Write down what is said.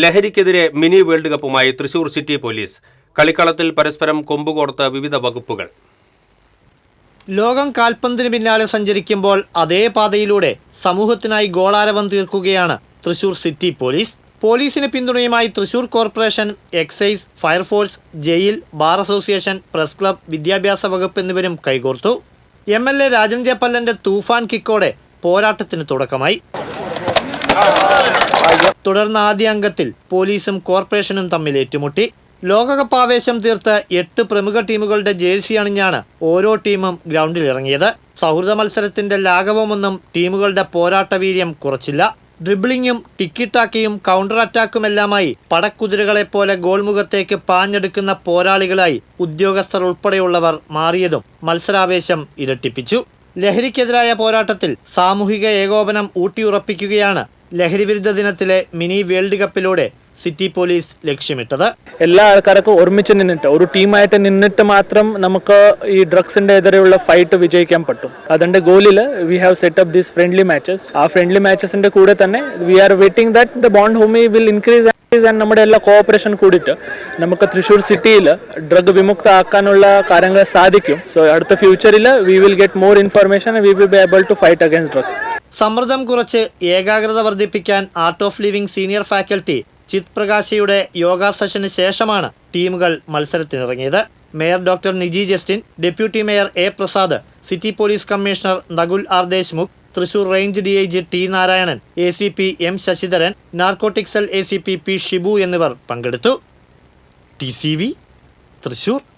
ലഹരിക്കെതിരെ mini world കപ്പുമായി Thrissur city police. കളിക്കളത്തിൽ പരസ്പരം കൊമ്പുകോർത്ത് വിവിധ വകുപ്പുകൾ. ലോകം കാൽപന്തിന് പിന്നാലെ സഞ്ചരിക്കുമ്പോൾ അതേ പാതയിലൂടെ സമൂഹത്തിനായി ഗോളാരവം തീർക്കുകയാണ് തൃശൂർ സിറ്റി പോലീസ്. പോലീസിന് പിന്തുണയുമായി Thrissur corporation, excise, fire force, jail, bar association, press club, വിദ്യാഭ്യാസ വകുപ്പ് എന്നിവരും കൈകോർത്തു. MLA രാജൻ ജെ പല്ലന്റെ തൂഫാൻ കിക്കോടെ പോരാട്ടത്തിന് തുടക്കമായി. തുടർന്ന് ആദ്യ അംഗത്തിൽ പോലീസും കോർപ്പറേഷനും തമ്മിൽ ഏറ്റുമുട്ടി. ലോകകപ്പ് ആവേശം തീർത്ത് 8 പ്രമുഖ ടീമുകളുടെ ജേഴ്സി അണിഞ്ഞാണ് ഓരോ ടീമും ഗ്രൗണ്ടിൽ ഇറങ്ങിയത്. സൗഹൃദ മത്സരത്തിന്റെ ലാഘവമൊന്നും ടീമുകളുടെ പോരാട്ട വീര്യം കുറച്ചില്ല. ഡ്രിബിളിങ്ങും ടിക്കിട്ടാക്കിയും കൗണ്ടർ അറ്റാക്കുമെല്ലാമായി പടക്കുതിരകളെപ്പോലെ ഗോൾമുഖത്തേക്ക് പാഞ്ഞെടുക്കുന്ന പോരാളികളായി ഉദ്യോഗസ്ഥർ ഉൾപ്പെടെയുള്ളവർ മാറിയതും മത്സരാവേശം ഇരട്ടിപ്പിച്ചു. ലഹരിക്കെതിരായ പോരാട്ടത്തിൽ സാമൂഹിക ഏകോപനം ഊട്ടിയുറപ്പിക്കുകയാണ് ലഹരിവിരുദ്ധ ദിനത്തിലെ മിനി വേൾഡ് കപ്പിലൂടെ സിറ്റി പോലീസ് ലക്ഷ്യമിട്ടത്. എല്ലാ ആൾക്കാർക്കും ഒരുമിച്ച് നിന്നിട്ട് ഒരു ടീമായിട്ട് നിന്നിട്ട് മാത്രം നമുക്ക് ഈ ഡ്രഗ്സിന്റെ എതിരെയുള്ള ഫൈറ്റ് വിജയിക്കാൻ പറ്റും. അതിന്റെ ഗോളിൽ we have set up these friendly matches. ആ ഫ്രണ്ട്ലി മാച്ചസിന്റെ കൂടെ തന്നെ we are waiting that the bond ഹോമി വിൽ ഇൻക്രീസ് ആൻഡ് നമ്മുടെ എല്ലാ കോഓപ്പറേഷൻ കൂടിയിട്ട് നമുക്ക് തൃശ്ശൂർ സിറ്റിയിൽ ഡ്രഗ് വിമുക്ത ആക്കാനുള്ള കാര്യങ്ങൾ സാധിക്കും. സോ അടുത്ത ഫ്യൂച്ചറിൽ we will get more information, we will be able to fight against drugs. സമ്മർദ്ദം കുറച്ച് ഏകാഗ്രത വർദ്ധിപ്പിക്കാൻ art of living senior faculty Chit പ്രകാശയുടെ യോഗ സെഷന് ശേഷമാണ് ടീമുകൾ മത്സരത്തിനിറങ്ങിയത്. Mayor doctor Niji Justin, deputy mayor A Prasad, city police commissioner Nakul R Deshmukh, Thrissur range DIG T Narayanan, ACP M Sasidharan, narcotic cell ACP P Shibu എന്നിവർ പങ്കെടുത്തു. TCV തൃശൂർ.